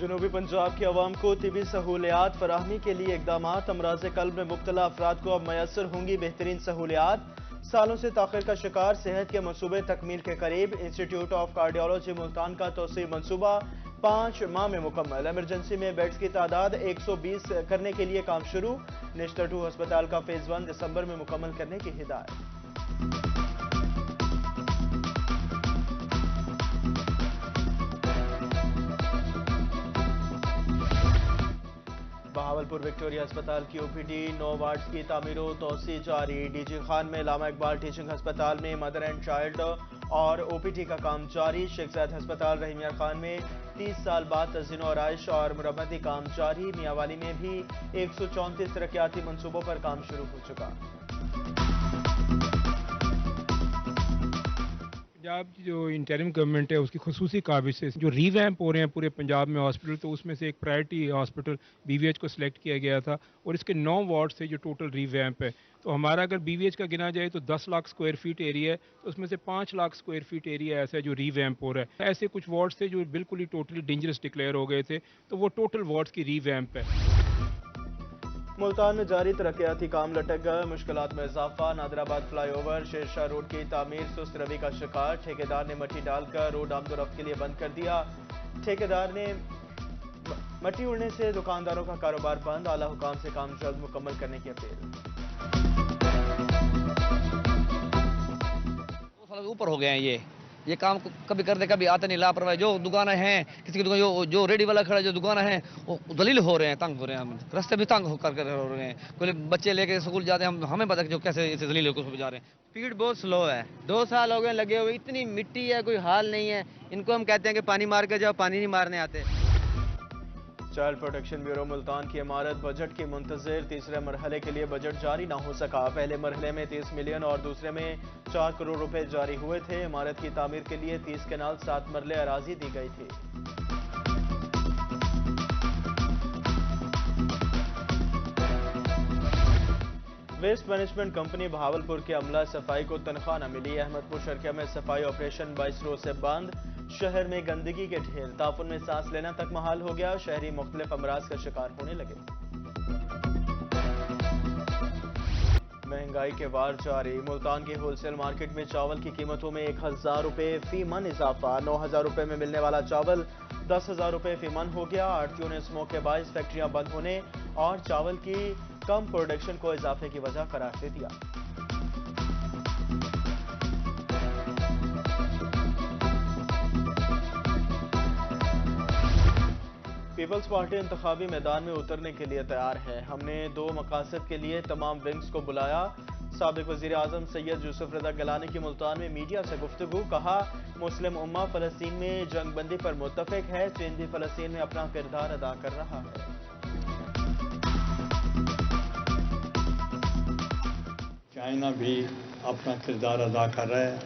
جنوبی پنجاب کے عوام کو طبی سہولیات فراہمی کے لیے اقدامات۔ امراض قلب میں مبتلا افراد کو اب میسر ہوں گی بہترین سہولیات۔ سالوں سے تاخیر کا شکار صحت کے منصوبے تکمیل کے قریب۔ انسٹیٹیوٹ آف کارڈیالوجی ملتان کا توسیعی منصوبہ 5 ماہ میں مکمل۔ ایمرجنسی میں بیڈز کی تعداد 120 کرنے کے لیے کام شروع۔ نشتر 2 ہسپتال کا فیز 1 دسمبر میں مکمل کرنے کی ہدایت۔ بہاولپور وکٹوریہ ہسپتال کی او پی ڈی 9 وارڈز کی تعمیر و توسیع جاری۔ ڈی جی خان میں علامہ اقبال ٹیچنگ ہسپتال میں مدر اینڈ چائلڈ اور او پی ڈی کا کام جاری۔ شیخ زاید ہسپتال رحیم یار خان میں 30 سال بعد تزئین و آرائش اور مرمتی کام جاری۔ میاں والی میں بھی 134 ترقیاتی منصوبوں پر کام شروع ہو چکا۔ پنجاب کی جو انٹرم گورنمنٹ ہے اس کی خصوصی کاوش سے جو ری ویمپ ہو رہے ہیں پورے پنجاب میں ہاسپٹل، تو اس میں سے ایک priority hospital B V H کو سلیکٹ کیا گیا تھا، اور اس کے 9 وارڈ سے جو ٹوٹل ری ویمپ ہے، تو ہمارا اگر بی وی ایچ کا گنا جائے تو 10 لاکھ اسکوائر فیٹ ایریا ہے، تو اس میں سے 5 لاکھ اسکوائر فیٹ ایریا ایسا ہے جو ری ویمپ ہو رہا ہے۔ ایسے کچھ وارڈ تھے جو بالکل ہی ٹوٹلی ڈینجرس ڈکلیئر ہو گئے تھے، تو وہ ٹوٹل وارڈز کی ری ویمپ ہے۔ ملتان میں جاری ترقیاتی کام لٹک گئے، مشکلات میں اضافہ۔ نادر آباد fly over Sher Shah road کی تعمیر سست روی کا شکار۔ ٹھیکیدار نے مٹی ڈال کر روڈ آمد و رفت کے لیے بند کر دیا۔ ٹھیکیدار نے مٹی اڑنے سے دکانداروں کا کاروبار بند۔ اعلی حکام سے کام جلد مکمل کرنے کی اپیل۔ 2 سال اوپر ہو گئے ہیں یہ کام کبھی کرتے کبھی آتے نہیں، لاپرواہی۔ جو دکانیں ہیں، کسی کی دکان جو ریڈی والا کھڑا ہے، جو دکانیں ہیں وہ ذلیل ہو رہے ہیں، تنگ ہو رہے ہیں، رستے بھی تنگ ہو رہے ہیں۔ کوئی بچے لے کے اسکول جاتے ہیں، ہمیں پتہ جو کیسے ذلیل ہو کے جا رہے ہیں۔ اسپیڈ بہت سلو ہے، 2 سال ہو گئے لگے ہوئے، اتنی مٹی ہے کوئی حال نہیں ہے۔ ان کو ہم کہتے ہیں کہ پانی مار کے جاؤ، پانی نہیں مارنے آتے۔ چائلڈ پروٹیکشن بیورو ملتان کی عمارت بجٹ کی منتظر۔ تیسرے مرحلے کے لیے بجٹ جاری نہ ہو سکا۔ پہلے مرحلے میں 30 ملین اور دوسرے میں 4 کروڑ روپے جاری ہوئے تھے۔ عمارت کی تعمیر کے لیے 30 کنال 7 مرلے اراضی دی گئی تھی۔ ویسٹ مینجمنٹ کمپنی بہاولپور کے عملہ صفائی کو تنخواہ نہ ملی۔ احمد پور شرکیہ میں صفائی آپریشن 22 روز سے بند۔ شہر میں گندگی کے ڈھیر، تعفن میں سانس لینا تک محال ہو گیا۔ شہری مختلف امراض کا شکار ہونے لگے۔ مہنگائی کے وار جاری۔ ملتان کی ہول سیل مارکیٹ میں چاول کی قیمتوں میں 1000 روپے فی من اضافہ۔ 9000 روپے میں ملنے والا چاول 10,000 روپے فی من ہو گیا۔ آڑھتیوں نے اسموگ کے باعث فیکٹریاں بند ہونے اور چاول کی کم پروڈکشن کو اضافے کی وجہ قرار دے دیا۔ پیپلز پارٹی انتخابی میدان میں اترنے کے لیے تیار ہے۔ ہم نے 2 مقاصد کے لیے تمام ونگز کو بلایا۔ سابق وزیر اعظم سید یوسف رضا گیلانی کی ملتان میں میڈیا سے گفتگو۔ کہا مسلم امہ فلسطین میں جنگ بندی پر متفق ہے۔ چین بھی فلسطین میں اپنا کردار ادا کر رہا ہے۔ چائنا بھی اپنا کردار ادا کر رہا ہے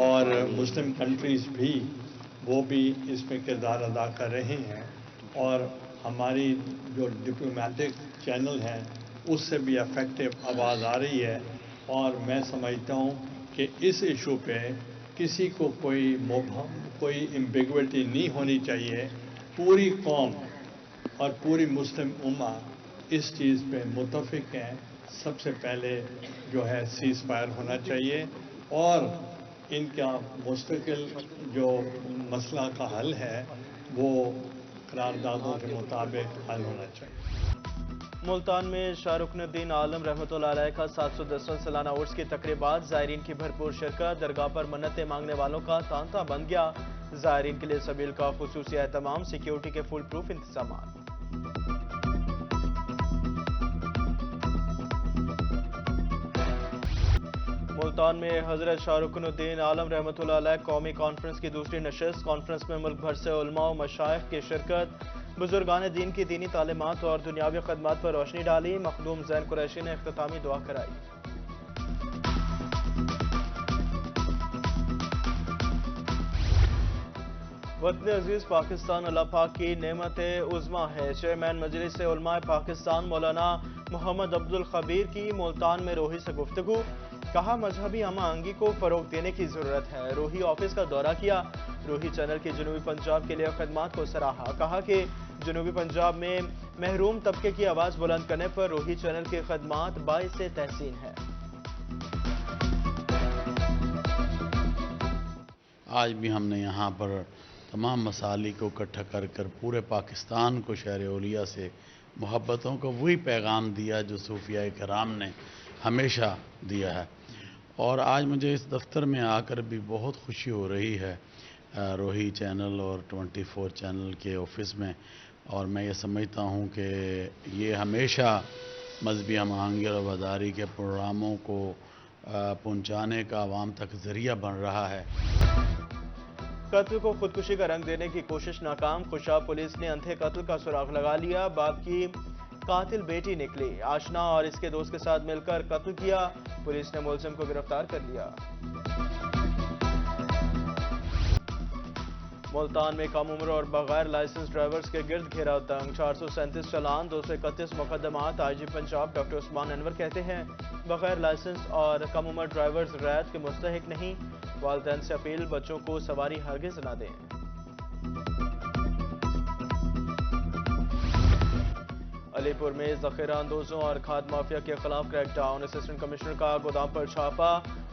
اور مسلم کنٹریز بھی وہ بھی اس میں کردار ادا کر رہے ہیں، اور ہماری جو ڈپلومیٹک چینل ہیں اس سے بھی افیکٹو آواز آ رہی ہے۔ اور میں سمجھتا ہوں کہ اس ایشو پہ کسی کو کوئی مبہم، کوئی ایمبیگوٹی نہیں ہونی چاہیے۔ پوری قوم اور پوری مسلم امہ اس چیز پہ متفق ہیں۔ سب سے پہلے جو ہے سیز فائر ہونا چاہیے اور ان کا مستقل جو مسئلہ کا حل ہے وہ قراردادوں کے مطابق حل ہونا چاہیے۔ ملتان میں شاہ رکن الدین عالم رحمۃ اللہ علیہ کا 710واں سالانہ عرس کی تقریبات۔ زائرین کی بھرپور شرکت۔ درگاہ پر منتیں مانگنے والوں کا تانتا بن گیا۔ زائرین کے لیے سبیل کا خصوصی اہتمام۔ سیکیورٹی کے فل پروف انتظامات۔ ملتان میں حضرت شاہ رکن الدین عالم رحمۃ اللہ علیہ قومی کانفرنس کی دوسری نشست۔ کانفرنس میں ملک بھر سے علماء و مشائخ کی شرکت۔ بزرگان دین کی دینی تعلیمات اور دنیاوی خدمات پر روشنی ڈالی۔ مخدوم زین قریشی نے اختتامی دعا کرائی۔ وطن عزیز پاکستان اللہ پاک کی نعمت عظمیٰ ہے۔ چیئرمین مجلس علماء پاکستان مولانا محمد عبدالخبیر کی ملتان میں روحی سے گفتگو۔ کہا مذہبی ہم آہنگی کو فروغ دینے کی ضرورت ہے۔ روحی آفس کا دورہ کیا۔ روحی چینل کی جنوبی پنجاب کے لیے خدمات کو سراہا. کہا کہ جنوبی پنجاب میں محروم طبقے کی آواز بلند کرنے پر روحی چینل کی خدمات باعث تحسین ہے. آج بھی ہم نے یہاں پر تمام مسالک کو اکٹھا کر پورے پاکستان کو شہر اولیا سے محبتوں کو وہی پیغام دیا جو صوفیاء کرام نے ہمیشہ دیا ہے. اور آج مجھے اس دفتر میں آ کر بھی بہت خوشی ہو رہی ہے روحی چینل اور 24 چینل کے آفس میں. اور میں یہ سمجھتا ہوں کہ یہ ہمیشہ مذہبی ہم آہنگی اور وفاداری کے پروگراموں کو پہنچانے کا عوام تک ذریعہ بن رہا ہے. قتل کو خودکشی کا رنگ دینے کی کوشش ناکام. خوشاب پولیس نے اندھے قتل کا سراغ لگا لیا. باپ کی قاتل بیٹی نکلی. آشنا اور اس کے دوست کے ساتھ مل کر قتل کیا. پولیس نے ملزم کو گرفتار کر لیا. ملتان میں کم عمر اور بغیر لائسنس ڈرائیورز کے گرد گھیراؤ تنگ. 437 چالان 231 مقدمات. آئی جی پنجاب ڈاکٹر عثمان انور کہتے ہیں بغیر لائسنس اور کم عمر ڈرائیورز رعایت کے مستحق نہیں. والدین سے اپیل بچوں کو سواری ہرگز نہ دیں. علی پور میں ذخیرہ اندوزوں اور کھاد مافیا کے خلاف کریک ڈاؤن. اسسٹنٹ کمشنر کا گودام پر چھاپا.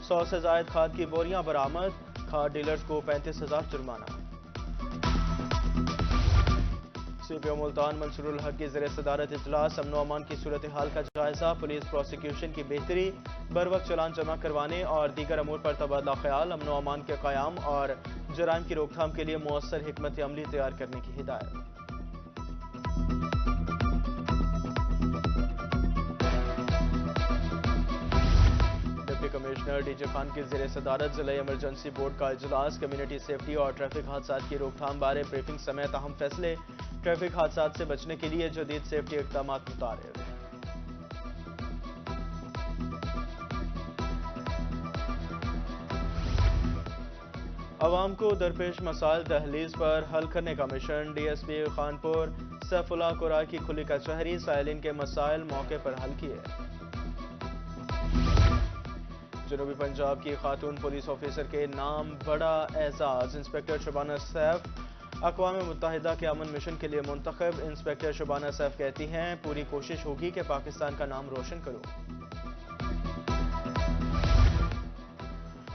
100 سے زائد کھاد کی بوریاں برآمد. کھاد ڈیلرز کو 35,000 جرمانہ. سی پی او ملتان منصور الحق کی زیر صدارت اجلاس. امن و امان کی صورتحال کا جائزہ. پولیس پروسیکیوشن کی بہتری, بروقت چلان جمع کروانے اور دیگر امور پر تبادلہ خیال. امن و امان کے قیام اور جرائم کی روک تھام کے لیے مؤثر حکمت عملی تیار کرنے کی ہدایت. Deputy commissioner D J Khan کی زیر صدارت ضلعی ایمرجنسی بورڈ کا اجلاس. کمیونٹی سیفٹی اور ٹریفک حادثات کی روک تھام بارے بریفنگ سمیت اہم فیصلے. ٹریفک حادثات سے بچنے کے لیے جدید سیفٹی اقدامات متعارف. عوام کو درپیش مسائل دہلیز پر حل کرنے کا مشن. D S P Khanpur Saifullah قرائے کی کھلی کچہری. سائلین کے مسائل موقع پر حل کیے. جنوبی پنجاب کی خاتون پولیس آفیسر کے نام بڑا اعزاز. انسپکٹر شبانہ سیف اقوام متحدہ کے امن مشن کے لیے منتخب. انسپکٹر شبانہ سیف کہتی ہیں پوری کوشش ہوگی کہ پاکستان کا نام روشن کروں.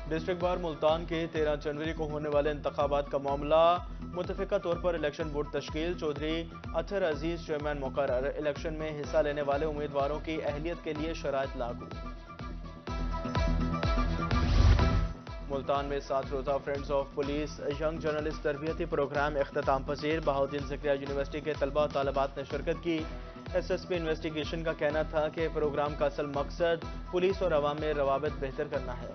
ڈسٹرکٹ بار ملتان کے 13 جنوری کو ہونے والے انتخابات کا معاملہ. متفقہ طور پر الیکشن بورڈ تشکیل. چودھری اطہر عزیز چیئرمین مقرر. الیکشن میں حصہ لینے والے امیدواروں کی اہلیت کے لیے شرائط لاگو. ملتان میں 7 روزہ friends of police young journalist تربیتی پروگرام اختتام پذیر. بہاؤالدین ذکریہ یونیورسٹی کے طلبہ و طالبات نے شرکت کی. ایس ایس پی انویسٹیگیشن کا کہنا تھا کہ پروگرام کا اصل مقصد پولیس اور عوام میں روابط بہتر کرنا ہے.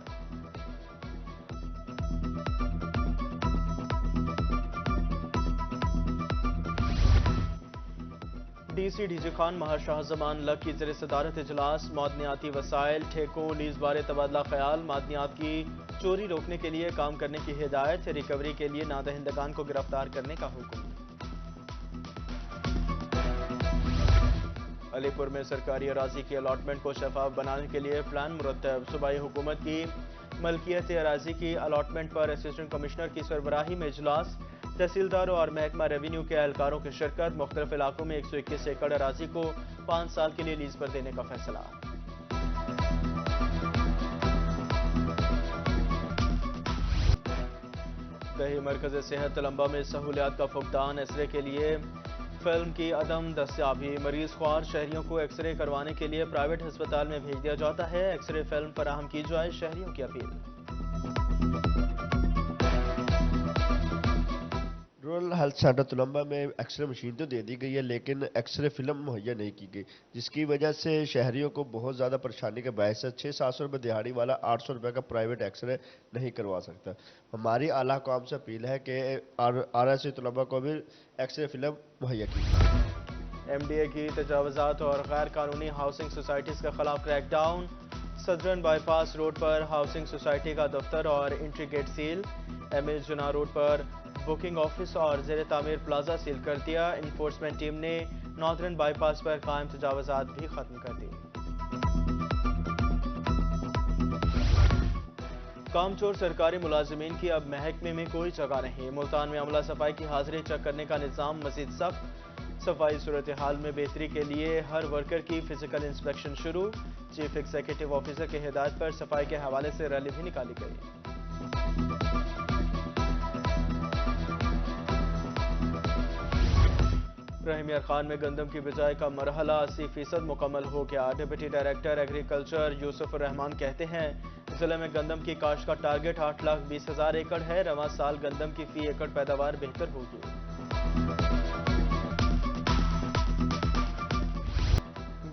D C D G Khan Mehr Shah زمان لگ کی زیر صدارت اجلاس. معدنیاتی وسائل ٹھیکوں لیز بارے تبادلہ خیال. معدنیات کی چوری روکنے کے لیے کام کرنے کی ہدایت. ریکوری کے لیے نادہندگان کو گرفتار کرنے کا حکم. علی پور میں سرکاری اراضی کی الاٹمنٹ کو شفاف بنانے کے لیے پلان مرتب. صوبائی حکومت کی ملکیت اراضی کی الاٹمنٹ پر اسسٹنٹ کمشنر کی سربراہی میں اجلاس. تحصیلداروں اور محکمہ ریونیو کے اہلکاروں کی شرکت. مختلف علاقوں میں 121 ایکڑ اراضی کو 5 سال کے لیے لیز پر دینے کا فیصلہ. دہی مرکز صحت تلمبہ میں سہولیات کا فقدان. ایکس رے کے لیے فلم کی عدم دستیابی. مریض خوار شہریوں کو ایکس رے کروانے کے لیے پرائیویٹ ہسپتال میں بھیج دیا جاتا ہے. ایکس رے فلم فراہم کی جائے, شہریوں کی اپیل. رورل ہیلتھ سینٹر تلمبہ میں ایکس رے مشین تو دے دی گئی ہے لیکن ایکس رے فلم مہیا نہیں کی گئی, جس کی وجہ سے شہریوں کو بہت زیادہ پریشانی کا باعث ہے. 600-700 روپے دہاڑی والا 800 روپے کا پرائیویٹ ایکس رے نہیں کروا سکتا. ہماری اعلیٰ حکام سے اپیل ہے کہ آر ایس سی تلمبہ کو بھی ایکس رے فلم مہیا کی. ایم ڈی اے کی تجاوزات اور غیر قانونی ہاؤسنگ سوسائٹیز کے خلاف crackdown. Southern bypass road پر ہاؤسنگ سوسائٹی کا دفتر اور entry gate seal. M A Jinnah road پر بکنگ آفس اور زیر تعمیر پلازا سیل کر دیا. انفورسمنٹ ٹیم نے ناردرن بائی پاس پر قائم تجاوزات بھی ختم کر دی. کام چور سرکاری ملازمین کی اب محکمے میں کوئی جگہ نہیں، ملتان میں عملہ صفائی کی حاضری چیک کرنے کا نظام مزید سخت، صفائی صورتحال میں بہتری کے لیے ہر ورکر کی فزیکل انسپیکشن شروع، چیف ایگزیکٹو آفیسر کی ہدایت پر صفائی کے حوالے سے ریلی بھی نکالی گئی۔ رحیم یار خان میں گندم کی بجائی کا مرحلہ 80% مکمل ہو گیا، ڈپٹی ڈائریکٹر ایگریکلچر یوسف الرحمان کہتے ہیں ضلع میں گندم کی کاشت کا ٹارگٹ 8,20,000 ایکڑ ہے، رواں سال گندم کی فی ایکڑ پیداوار بہتر ہوگی۔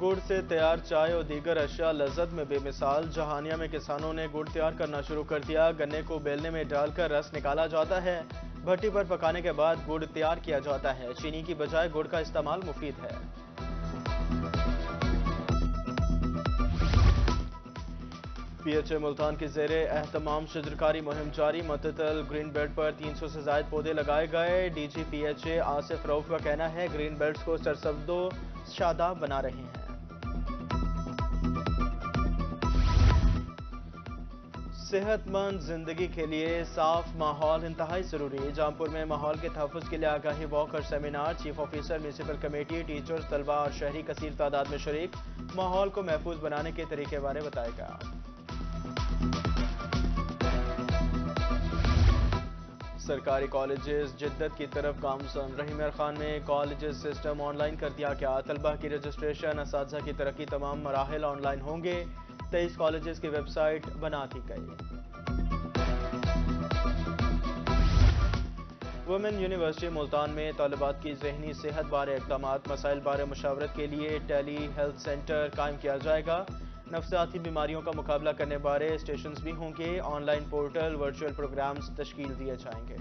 گڑ سے تیار چائے اور دیگر اشیاء لذت میں بے مثال، جہانیہ میں کسانوں نے گڑ تیار کرنا شروع کر دیا، گنے کو بیلنے میں ڈال کر رس نکالا جاتا ہے، بھٹی پر پکانے کے بعد گڑ تیار کیا جاتا ہے، چینی کی بجائے گڑ کا استعمال مفید ہے۔ پی ایچ اے ملتان کی زیر اہتمام شجرکاری مہم جاری، معتدل گرین بیلٹ پر 300 سے زائد پودے لگائے گئے، D G P H A Asif Rauf کا کہنا ہے گرین بیلٹس کو سرسبز و شاداب بنا رہے ہیں۔ صحت مند زندگی کے لیے صاف ماحول انتہائی ضروری، جامپور میں ماحول کے تحفظ کے لیے آگاہی واک اور seminar, chief officer municipal committee, teachers, طلبہ اور شہری کثیر تعداد میں شریک، ماحول کو محفوظ بنانے کے طریقے بارے بتایا گیا۔ سرکاری کالجز جدت کی طرف گامزن، رحیم یار خان میں کالجز سسٹم آن لائن کر دیا گیا، طلبہ کی رجسٹریشن، اساتذہ کی ترقی تمام مراحل آن لائن ہوں گے، 23 کالجز کی ویب سائٹ بنا دی گئی۔ وومن یونیورسٹی ملتان میں طالبات کی ذہنی صحت بارے اقدامات، مسائل بارے مشاورت کے لیے ٹیلی ہیلتھ سینٹر قائم کیا جائے گا، نفسیاتی بیماریوں کا مقابلہ کرنے بارے اسٹیشنز بھی ہوں گے، online portal, virtual programmes تشکیل دیے جائیں گے۔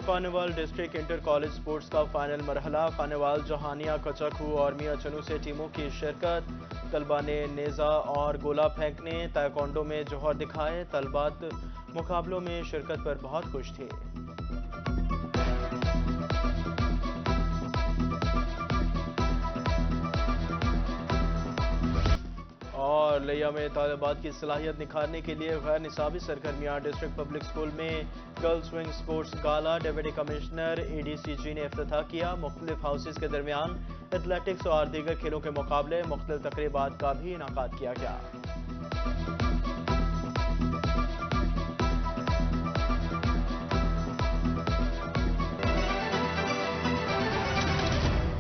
Khanewal district inter college sports کا فائنل مرحلہ، خانیوال، جہانیہ، کچاکھو اور میاں چنو سے ٹیموں کی شرکت، طلبہ نے نیزہ اور گولا پھینکنے، تائیکوانڈو میں جوہر دکھائے، طلبات مقابلوں میں شرکت پر بہت خوش تھے۔ اور لیا میں طالبات کی صلاحیت نکھارنے کے لیے غیر نصابی سرگرمیاں، ڈسٹرکٹ پبلک اسکول میں گرلز سوئنگ سپورٹس گالا، ڈپٹی کمشنر اے ڈی سی جی نے افتتاح کیا، مختلف ہاؤسز کے درمیان ایتھلیٹکس اور دیگر کھیلوں کے مقابلے، مختلف تقریبات کا بھی انعقاد کیا گیا۔